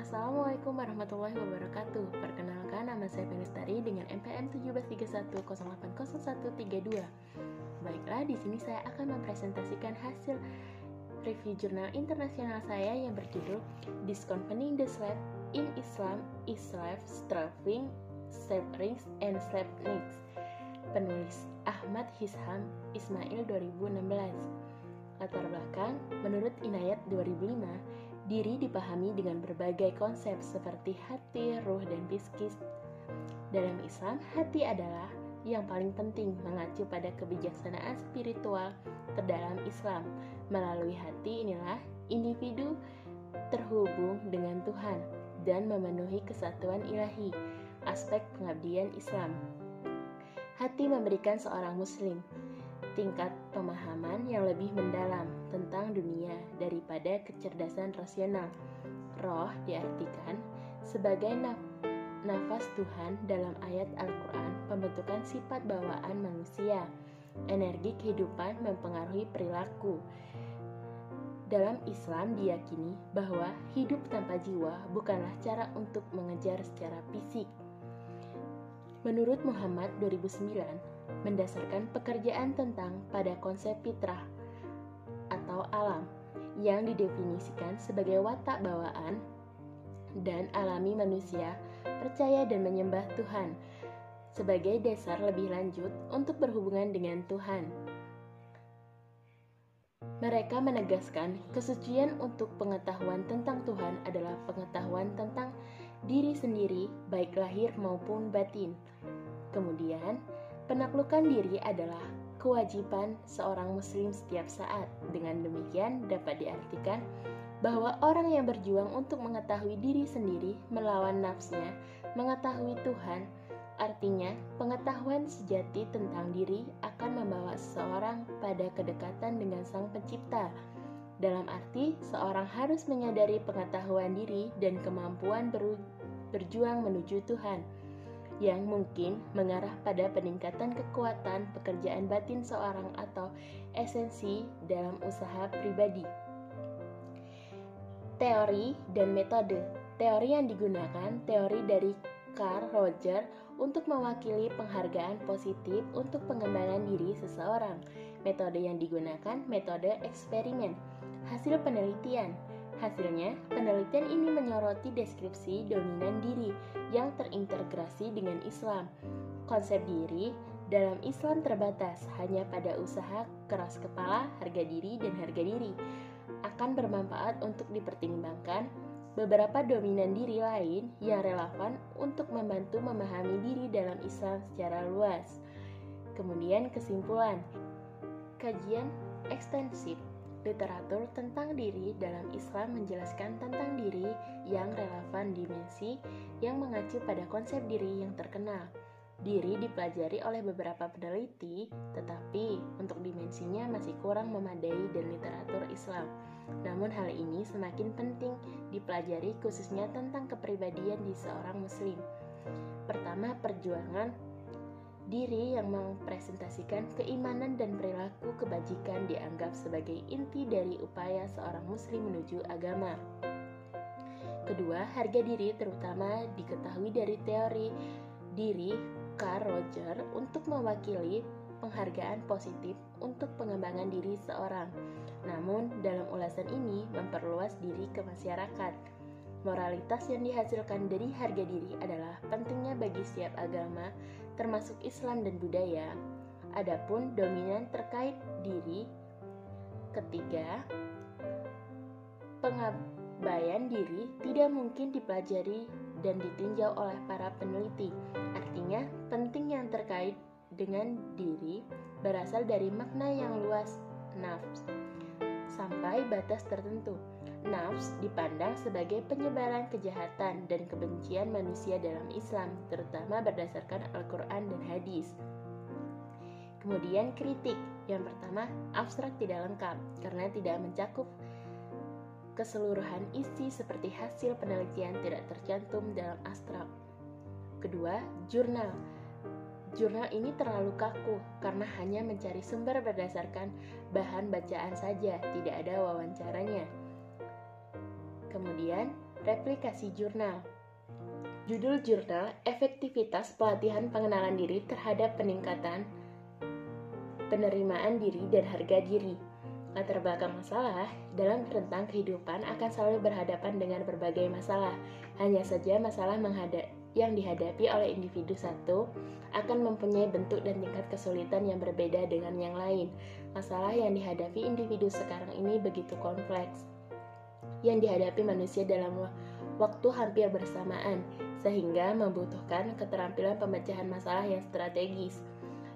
Assalamualaikum warahmatullahi wabarakatuh. Perkenalkan, nama saya Penistari dengan NPM 1731080132. Baiklah, di sini saya akan mempresentasikan hasil review jurnal internasional saya yang berjudul Disconfining the Slave in Islam is Slave Strafing, Rings and Slave Nicks. Penulis Ahmad Hisham Ismail 2016. Latar belakang, menurut Inayat 2005, diri dipahami dengan berbagai konsep seperti hati, ruh, dan psikis. Dalam Islam, hati adalah yang paling penting, mengacu pada kebijaksanaan spiritual terdalam Islam. Melalui hati inilah individu terhubung dengan Tuhan dan memenuhi kesatuan ilahi. Aspek pengabdian Islam. Hati memberikan seorang muslim tingkat pemahaman yang lebih mendalam tentang dunia daripada kecerdasan rasional. Roh diartikan sebagai nafas Tuhan dalam ayat Al-Quran, pembentukan sifat bawaan manusia. Energi kehidupan mempengaruhi perilaku. Dalam Islam diyakini bahwa hidup tanpa jiwa bukanlah cara untuk mengejar secara fisik. Menurut Muhammad 2009, mendasarkan pekerjaan tentang pada konsep fitrah atau alam yang didefinisikan sebagai watak bawaan dan alami manusia percaya dan menyembah Tuhan sebagai dasar lebih lanjut untuk berhubungan dengan Tuhan. Mereka menegaskan kesucian untuk pengetahuan tentang Tuhan adalah pengetahuan tentang diri sendiri, baik lahir maupun batin. Kemudian, penaklukan diri adalah kewajiban seorang muslim setiap saat. Dengan demikian dapat diartikan bahwa orang yang berjuang untuk mengetahui diri sendiri melawan nafsnya, mengetahui Tuhan, artinya pengetahuan sejati tentang diri akan membawa seseorang pada kedekatan dengan Sang Pencipta. Dalam arti, seorang harus menyadari pengetahuan diri dan kemampuan berjuang menuju Tuhan, yang mungkin mengarah pada peningkatan kekuatan pekerjaan batin seorang atau esensi dalam usaha pribadi. Teori dan metode. Teori yang digunakan teori dari Carl Rogers untuk mewakili penghargaan positif untuk pengembangan diri seseorang. Metode yang digunakan metode eksperimen. Hasil penelitian. Hasilnya, penelitian ini menyoroti deskripsi dominan diri yang terintegrasi dengan Islam. Konsep diri dalam Islam terbatas hanya pada usaha keras kepala, harga diri, dan harga diri. Akan bermanfaat untuk dipertimbangkan beberapa dominan diri lain yang relevan untuk membantu memahami diri dalam Islam secara luas. Kemudian kesimpulan. Kajian ekstensif. Literatur tentang diri dalam Islam menjelaskan tentang diri yang relevan dimensi yang mengacu pada konsep diri yang terkenal. Diri dipelajari oleh beberapa peneliti, tetapi untuk dimensinya masih kurang memadai dari literatur Islam. Namun hal ini semakin penting dipelajari khususnya tentang kepribadian di seorang muslim. Pertama, perjuangan diri yang mempresentasikan keimanan dan perilaku kebajikan dianggap sebagai inti dari upaya seorang muslim menuju agama. Kedua, harga diri terutama diketahui dari teori diri Carl Rogers untuk mewakili penghargaan positif untuk pengembangan diri seorang. Namun, dalam ulasan ini memperluas diri ke masyarakat. Moralitas yang dihasilkan dari harga diri adalah pentingnya bagi setiap agama, termasuk Islam dan budaya. Adapun dominan terkait diri. Ketiga, pengabaian diri tidak mungkin dipelajari dan ditinjau oleh para peneliti. Artinya, penting yang terkait dengan diri berasal dari makna yang luas nafs sampai batas tertentu. Nafs dipandang sebagai penyebaran kejahatan dan kebencian manusia dalam Islam, terutama berdasarkan Al-Quran dan hadis. Kemudian kritik. Yang pertama, abstrak tidak lengkap karena tidak mencakup keseluruhan isi seperti hasil penelitian tidak tercantum dalam abstrak. Kedua, jurnal. Jurnal ini terlalu kaku karena hanya mencari sumber berdasarkan bahan bacaan saja, tidak ada wawancaranya. Kemudian, Replikasi jurnal. Judul jurnal, efektivitas pelatihan pengenalan diri terhadap peningkatan penerimaan diri dan harga diri. Latar belakang masalah dalam rentang kehidupan akan selalu berhadapan dengan berbagai masalah. Hanya saja masalah yang dihadapi oleh individu satu akan mempunyai bentuk dan tingkat kesulitan yang berbeda dengan yang lain. Masalah yang dihadapi individu sekarang ini begitu kompleks, yang dihadapi manusia dalam waktu hampir bersamaan, sehingga membutuhkan keterampilan pemecahan masalah yang strategis,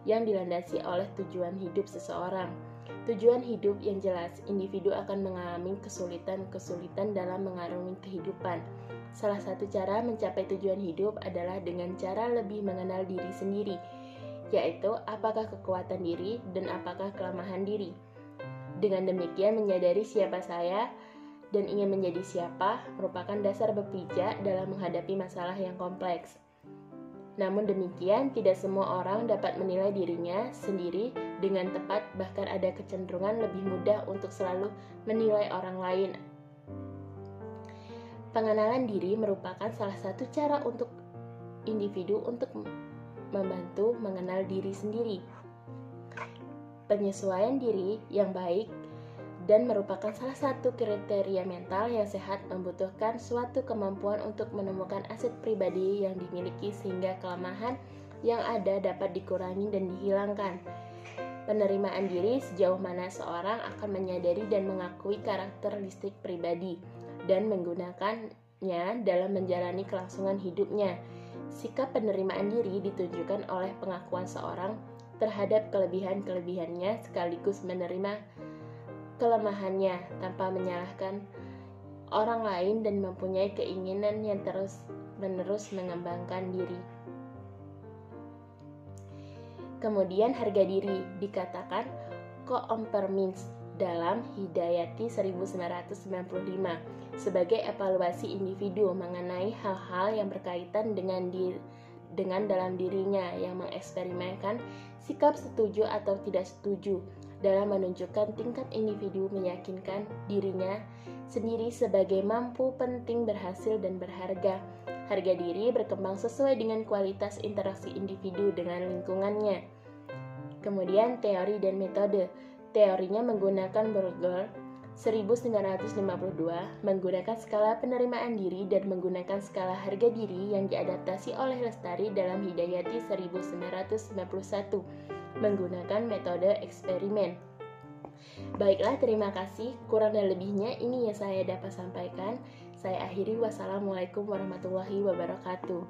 yang dilandasi oleh tujuan hidup seseorang. Tujuan hidup yang jelas, individu akan mengalami kesulitan-kesulitan dalam mengarungi kehidupan. Salah satu cara mencapai tujuan hidup adalah dengan cara lebih mengenal diri sendiri, yaitu apakah kekuatan diri dan apakah kelemahan diri. Dengan demikian, menyadari siapa saya dan ingin menjadi siapa merupakan dasar berpijak dalam menghadapi masalah yang kompleks. Namun demikian, tidak semua orang dapat menilai dirinya sendiri dengan tepat, bahkan ada kecenderungan lebih mudah untuk selalu menilai orang lain. Pengenalan diri merupakan salah satu cara untuk individu untuk membantu mengenal diri sendiri. Penyesuaian diri yang baik dan merupakan salah satu kriteria mental yang sehat membutuhkan suatu kemampuan untuk menemukan aset pribadi yang dimiliki sehingga kelemahan yang ada dapat dikurangi dan dihilangkan. Penerimaan diri sejauh mana seorang akan menyadari dan mengakui karakteristik pribadi dan menggunakannya dalam menjalani kelangsungan hidupnya. Sikap penerimaan diri ditunjukkan oleh pengakuan seorang terhadap kelebihan-kelebihannya sekaligus menerima kelemahannya tanpa menyalahkan orang lain dan mempunyai keinginan yang terus-menerus mengembangkan diri. Kemudian harga diri dikatakan kompromis dalam Hidayati 1995 sebagai evaluasi individu mengenai hal-hal yang berkaitan dengan dalam dirinya yang mengeksperimenkan sikap setuju atau tidak setuju dalam menunjukkan tingkat individu meyakinkan dirinya sendiri sebagai mampu, penting, berhasil, dan berharga. Harga diri berkembang sesuai dengan kualitas interaksi individu dengan lingkungannya. Kemudian teori dan metode. Teorinya menggunakan Berger 1952, menggunakan skala penerimaan diri dan menggunakan skala harga diri yang diadaptasi oleh Lestari dalam Hidayati 1991, menggunakan metode eksperimen. Baiklah, terima kasih. Kurang dan lebihnya ini yang saya dapat sampaikan. Saya akhiri. Wassalamualaikum warahmatullahi wabarakatuh.